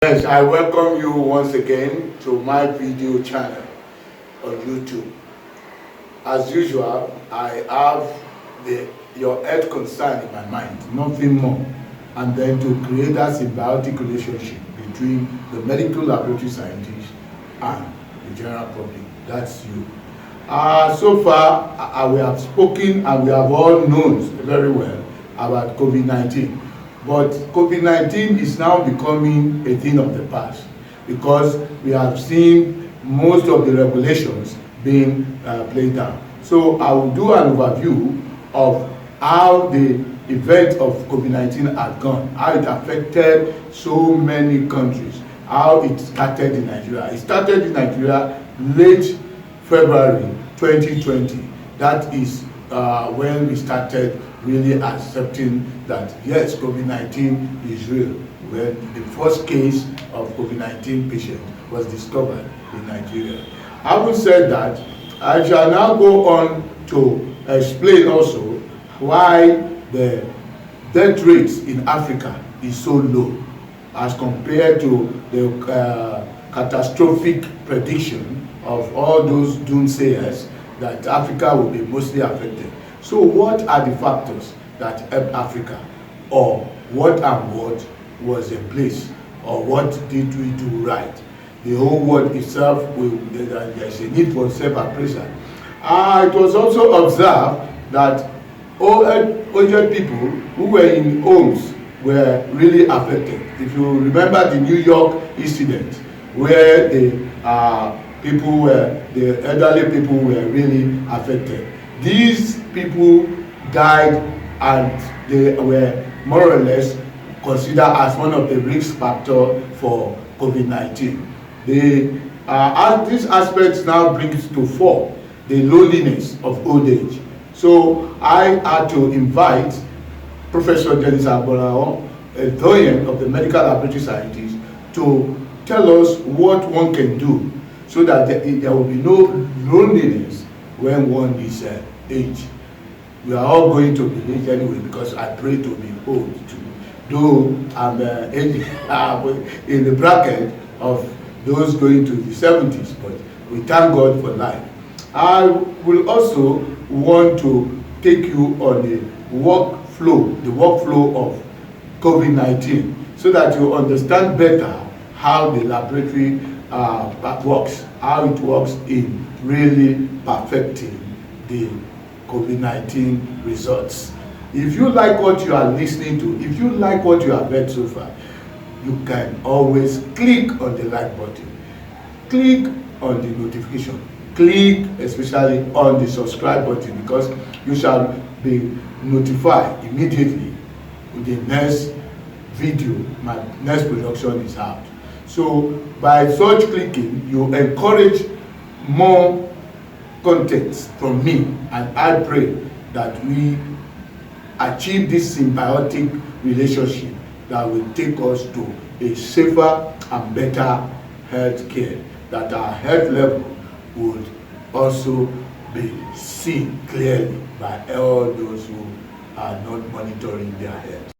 Yes, I welcome you once again to my video channel on YouTube. As usual, I have your health concern in my mind, nothing more, and then to create that symbiotic relationship between the medical laboratory scientists and the general public. That's you. So far, we have spoken and we have all known very well about COVID-19. But COVID-19 is now becoming a thing of the past because we have seen most of the regulations being played out. So I will do an overview of how the event of COVID-19 had gone, how it affected so many countries, how it started in Nigeria. It started in Nigeria late February 2020. That is when we started really accepting that yes, COVID-19 is real. When the first case of COVID-19 patient was discovered in Nigeria. Having said that, I shall now go on to explain also why the death rates in Africa is so low as compared to the catastrophic prediction of all those doomsayers that Africa will be mostly affected. So what are the factors that help Africa, or what was in place, or what did we do right? The whole world itself, there's a need for self-appraisal. It was also observed that older people who were in homes were really affected. If you remember the New York incident, where the elderly people were really affected. These people died and they were more or less considered as one of the risk factors for COVID-19. These aspects now brings to fore the loneliness of old age. So I had to invite Professor Dennis Agbolao, a doyen of the medical laboratory scientists, to tell us what one can do so that there will be no loneliness when one is aged. We are all going to be aged anyway, because I pray to be old too. Though I'm in the bracket of those going to the 70s, but we thank God for life. I will also want to take you on the workflow of COVID-19, so that you understand better how the laboratory works, how it works in really perfecting the COVID-19 results. If you like what you are listening to, if you like what you have heard so far, you can always click on the like button, click on the notification, click especially on the subscribe button, because you shall be notified immediately with the next video, my next production is out. So by such clicking, you encourage more content from me, and I pray that we achieve this symbiotic relationship that will take us to a safer and better health care, that our health level would also be seen clearly by all those who are not monitoring their health.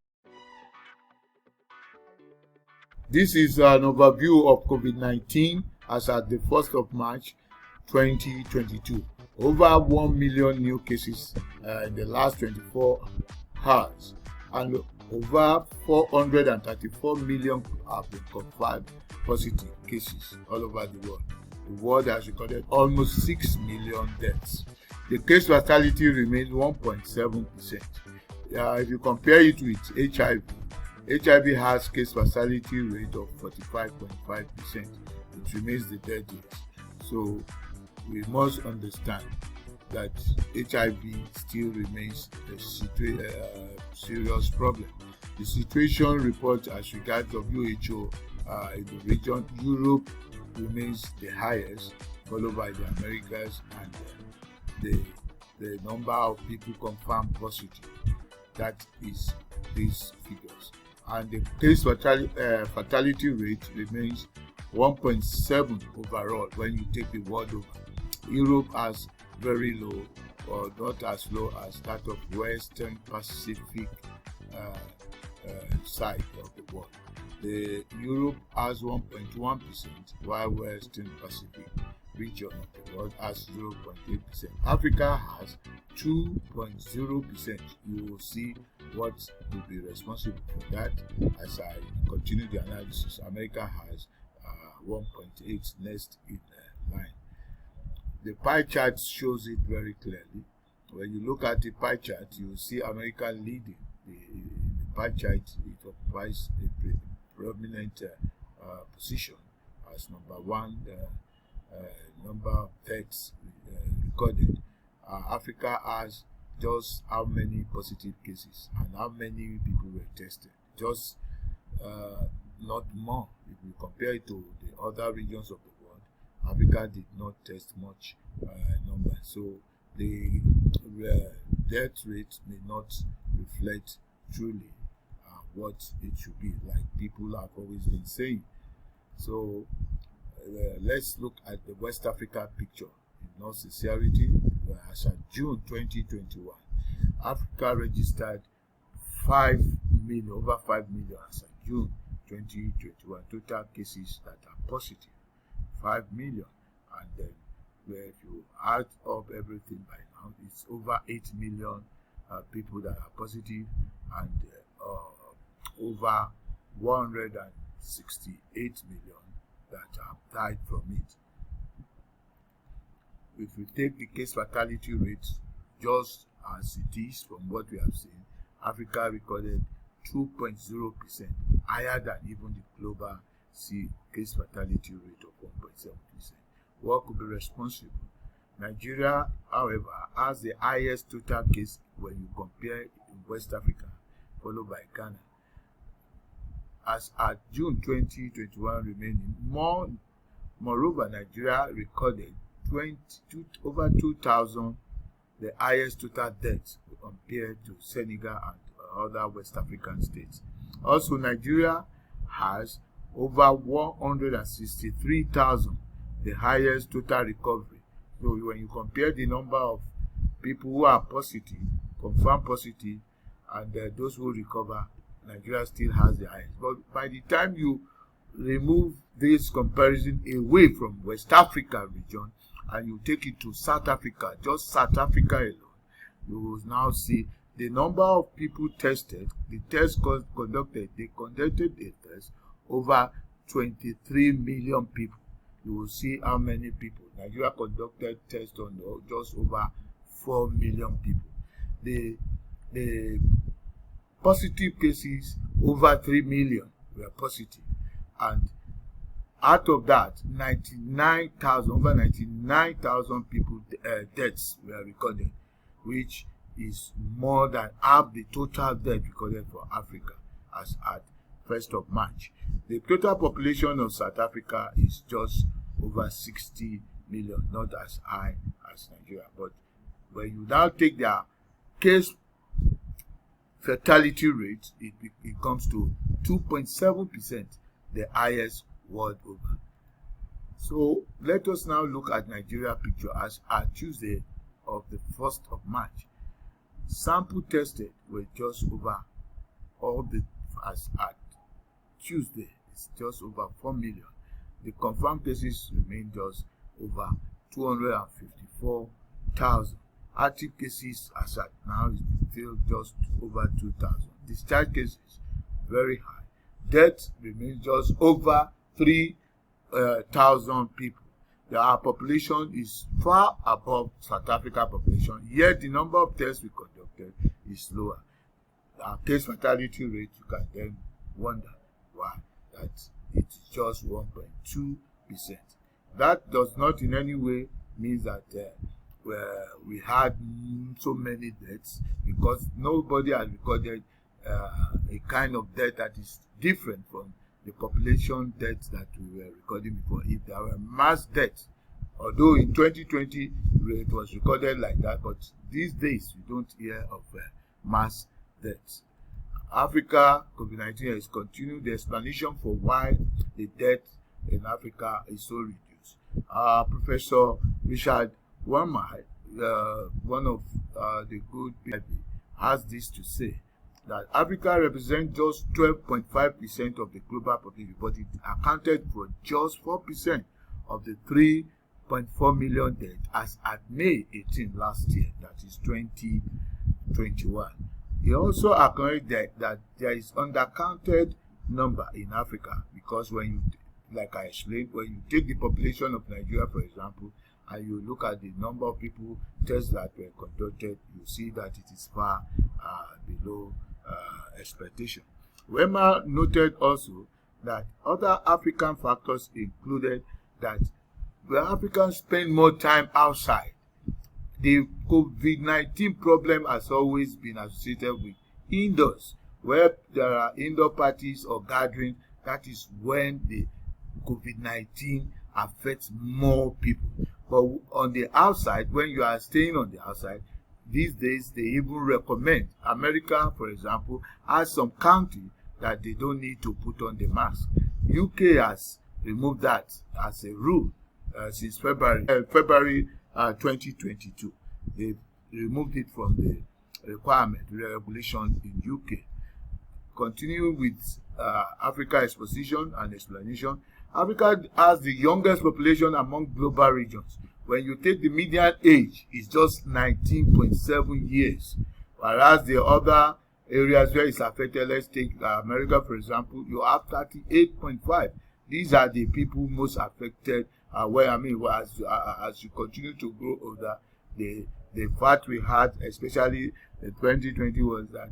This is an overview of COVID-19 as at the 1st of March 2022. Over 1 million new cases in the last 24 hours, and over 434 million have been confirmed positive cases all over the world. The world has recorded almost 6 million deaths. The case fatality remains 1.7%. If you compare it with HIV has case fatality rate of 45.5%. It remains the death rate. So we must understand that HIV still remains a serious problem. The situation report as regards WHO in the region, Europe remains the highest, followed by the Americas, and the number of people confirmed positive. That is these figures. And the case fatality rate remains 1.7 overall when you take the world over. Europe has very low, or not as low as that of Western Pacific side of the world. The Europe has 1.1%, while Western Pacific region of the world has 0.8%. Africa has 2.0%. You will see what will be responsible for that as I continue the analysis. America has 1.8 next in line. The pie chart shows it very clearly. When you look at the pie chart, you will see America leading. The pie chart, it occupies a prominent position as number one. Number of deaths recorded. Africa has just how many positive cases and how many people were tested. Just not more. If you compare it to the other regions of the world, Africa did not test much number. So the death rate may not reflect truly what it should be, like people have always been saying. So let's look at the West Africa picture in all sincerity. As of June 2021, Africa registered 5 million, over 5 million as of June 2021 total cases that are positive, 5 million, and then if you add up everything by now, it's over 8 million people that are positive, and over 168 million that have died from it. If you take the case fatality rate just as it is from what we have seen, Africa recorded 2.0%, higher than even the global case fatality rate of 1.7%. What could be responsible? Nigeria, however, has the highest total case when you compare in West Africa, followed by Ghana. As at June 2021 remaining, moreover, Nigeria recorded over 2,000, the highest total deaths compared to Senegal and other West African states. Also, Nigeria has over 163,000, the highest total recovery. So when you compare the number of people who are positive, confirmed positive, and those who recover, Nigeria still has the highest. But by the time you remove this comparison away from West Africa region and you take it to South Africa, just South Africa alone, you will now see the number of people tested, the test conducted. They conducted a test over 23 million people. You will see how many people. Nigeria conducted tests on just over 4 million people. The positive cases, over 3 million were positive, and out of that, 99,000, over 99,000 people deaths were recorded, which is more than half the total death recorded for Africa as at 1st of March. The total population of South Africa is just over 60 million, not as high as Nigeria. But when you now take their case fatality rate, it comes to 2.7%, the highest world over. So let us now look at Nigeria picture as at Tuesday of the 1st of March. Sample tested were just over all the, as at Tuesday, it's just over 4 million. The confirmed cases remain just over 254,000. Active cases as at now is still just over 2,000. Discharge cases very high. Death remains just over 3,000 people. Our population is far above South Africa population, yet the number of tests we conducted is lower. Our case fatality rate, you can then wonder why that it's just 1.2%. That does not in any way mean that we had so many deaths, because nobody has recorded a kind of death that is different from the population deaths that we were recording before. If there were mass deaths, although in 2020 it was recorded like that, but these days we don't hear of mass deaths. Africa, COVID-19 has continued the explanation for why the death in Africa is so reduced. Professor Richard Wamai, one of the good people, has this to say. that Africa represents just 12.5% of the global population, but it accounted for just 4% of the 3.4 million deaths as at May 18 last year, that is 2021. He also acknowledged that there is undercounted number in Africa, because when you, like I explained, when you take the population of Nigeria, for example, and you look at the number of people tests that were conducted, you see that it is far below expectation. Wema noted also that other African factors included that the Africans spend more time outside. The COVID-19 problem has always been associated with indoors, where there are indoor parties or gatherings. That is when the COVID-19 affects more people. But on the outside, when you are staying on the outside, these days they even recommend. America, for example, has some country that they don't need to put on the mask. UK has removed that as a rule since February 2022. They removed it from the requirement, regulation in UK. Continuing with Africa exposition and explanation, Africa has the youngest population among global regions. When you take the median age, it's just 19.7 years, whereas the other areas where it's affected, let's take America, for example, you have 38.5. These are the people most affected. As you continue to grow older, the fact we had, especially in 2020, was that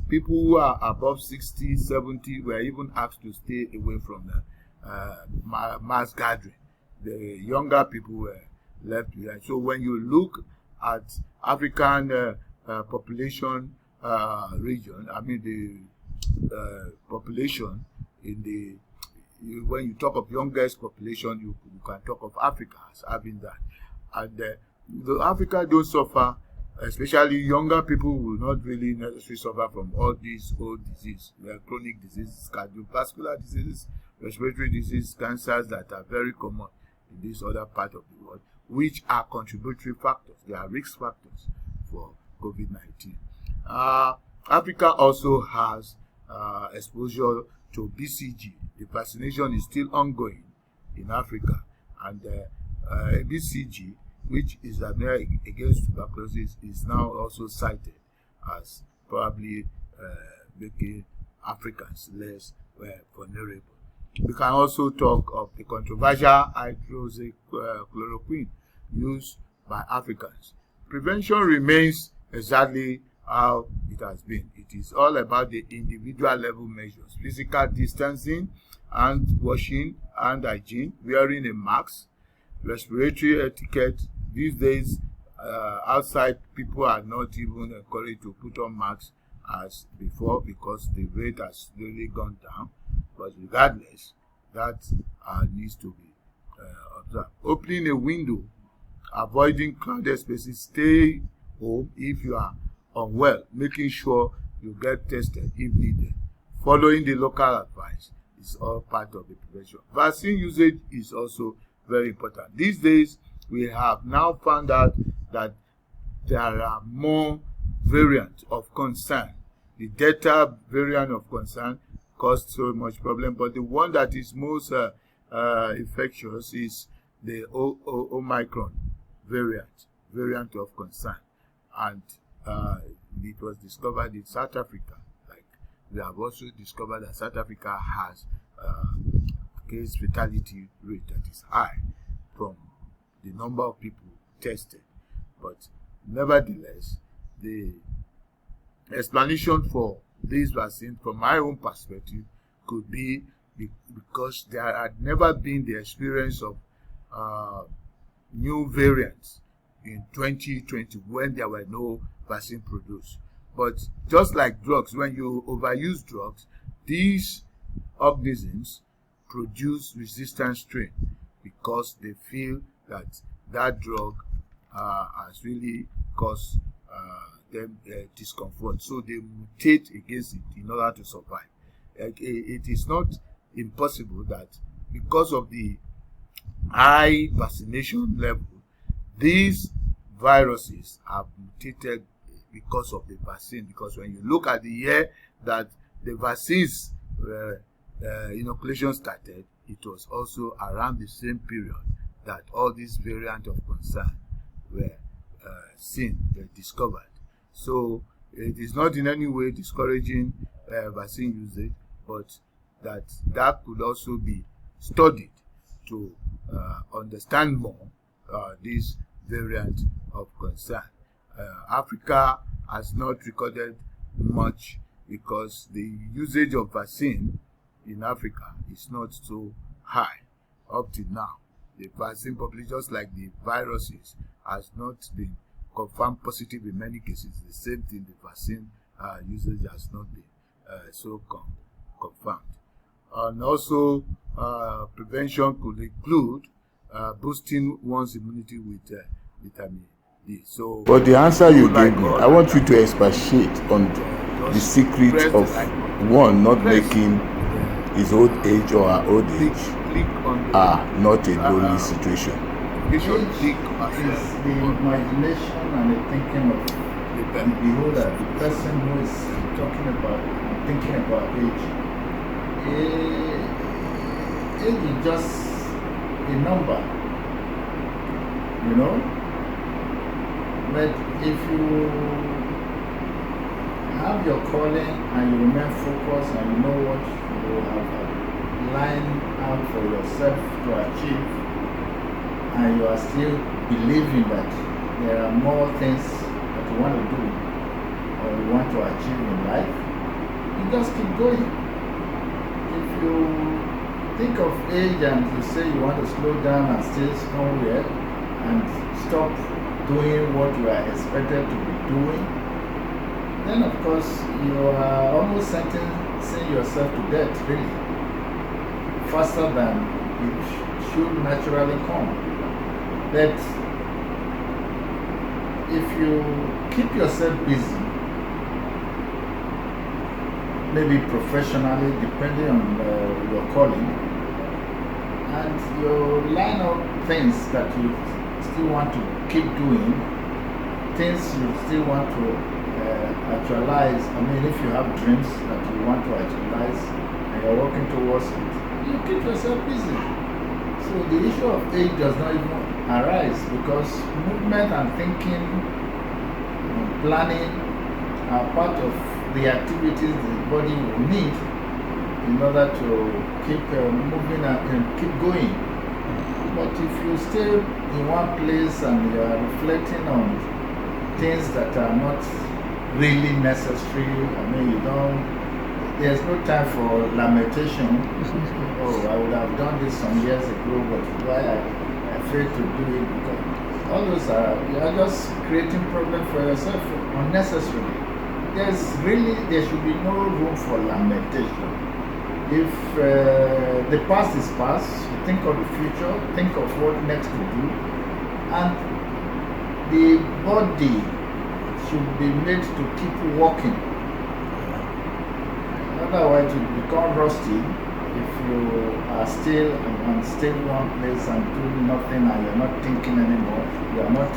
people who are above 60, 70 were even asked to stay away from the mass gathering. The younger people were left behind. So when you look at African population region, the population in the, when you talk of youngest population, you can talk of Africa as having that. And the Africa don't suffer, especially younger people will not really necessarily suffer from all these old diseases, chronic diseases, cardiovascular diseases, respiratory disease, cancers that are very common in this other part of the world, which are contributory factors. They are risk factors for COVID-19. Africa also has exposure to BCG. The vaccination is still ongoing in Africa, and BCG, which is against tuberculosis, is now also cited as probably making Africans less vulnerable. We can also talk of the controversial hydroxychloroquine used by Africans. Prevention remains exactly how it has been. It is all about the individual level measures: physical distancing, hand washing, hand hygiene, wearing a mask, respiratory etiquette. These days, outside, people are not even encouraged to put on masks as before, because the rate has really gone down. But regardless, that needs to be observed. Opening a window, avoiding crowded spaces, stay home if you are unwell, making sure you get tested if needed, following the local advice is all part of the prevention. Vaccine usage is also very important. These days, we have now found out that there are more variants of concern. The Delta variant of concern caused so much problem, but the one that is most infectious is the Omicron variant of concern, and it was discovered in South Africa. Like, we have also discovered that South Africa has case fatality rate that is high from the number of people tested. But nevertheless, the explanation for this vaccine, from my own perspective, could be because there had never been the experience of new variants in 2020 when there were no vaccine produced. But just like drugs, when you overuse drugs, these organisms produce resistant strain because they feel that that drug has really caused them discomfort, so they mutate against it in order to survive. It is not impossible that because of the high vaccination level, these viruses have mutated because of the vaccine. Because when you look at the year that the vaccines inoculation started, it was also around the same period that all these variants of concern were discovered. So it is not in any way discouraging vaccine usage, but that could also be studied to understand more this variant of concern. Africa has not recorded much because the usage of vaccine in Africa is not so high up to now. The vaccine population, just like the viruses, has not been confirmed positive in many cases. The same thing, the vaccine usage has not been so confirmed. And also, prevention could include boosting one's immunity with vitamin D. So, but the answer you gave me, I want you to expatiate on the secret of one not making his old age or her old age not a lonely situation. Age is the imagination and the thinking of the beholder, the person who is talking about and thinking about age. Age is just a number, you know. But if you have your calling and you remain focused and you know what you have lined out for yourself to achieve, and you are still believing that there are more things that you want to do or you want to achieve in life, you just keep going. If you think of age and you say you want to slow down and stay somewhere and stop doing what you are expected to be doing, then of course you are almost sentencing yourself to death, really, faster than it should naturally come. That if you keep yourself busy, maybe professionally, depending on your calling, and you line up things that you still want to keep doing, things you still want to actualize. I mean, if you have dreams that you want to actualize and you're working towards it, you keep yourself busy. So the issue of age does not even arise because movement and thinking and planning are part of the activities the body will need in order to keep moving and keep going. But if you stay in one place and you are reflecting on things that are not really necessary, I mean, there's no time for lamentation. Oh, I would have done this some years ago, but why I failed to do it? Because all those you are just creating problems for yourself unnecessarily. There should be no room for lamentation. If the past is past, you think of the future, think of what next to do, and the body should be made to keep walking. Otherwise, you become rusty if you are still and stay in one place and do nothing and you're not thinking anymore. You are not,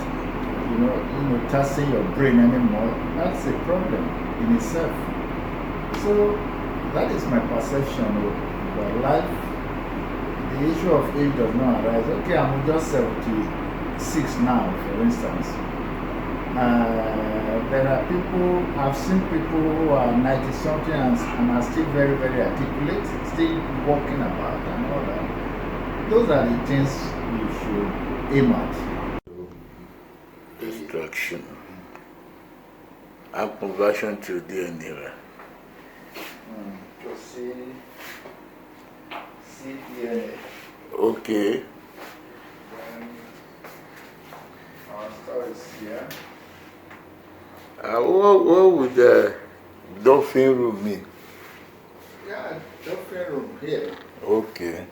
taxing your brain anymore. That's a problem in itself. So that is my perception of life. The issue of age does not arise. Okay, I'm just 76 now, for instance. There are people, I've seen people who are 90-something and are still very, very articulate, still walking about and all that. Those are the things you should aim at. Destruction and conversion to DNA. To see DNA. Okay. Then our stories here. What would the dolphin room mean? Yeah, dolphin room here. Okay.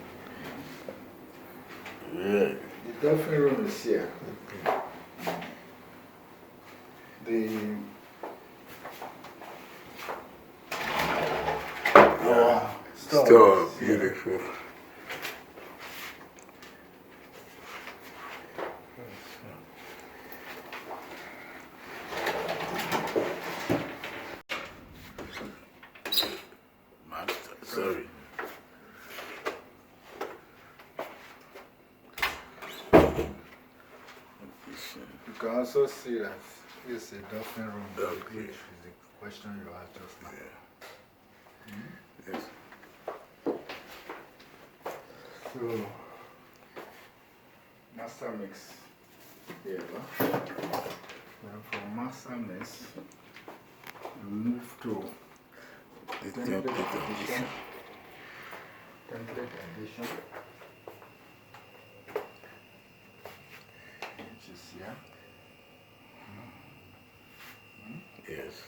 Yeah. The dolphin room is here. The store, beautiful. can also see that it's a dolphin room, Okay. which is the question you asked just now. Yeah. Yes. So, master mix here. Then from master mix, we move to template addition. Template addition, which is here. Yes.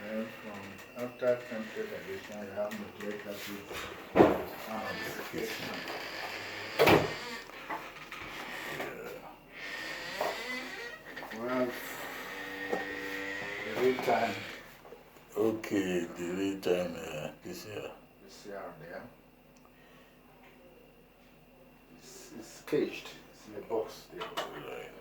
Then from after template addition, you have nucleic amplification. Well, the lead time Okay, the lead time this year. is here and there. It's caged. It's in a box there. Right.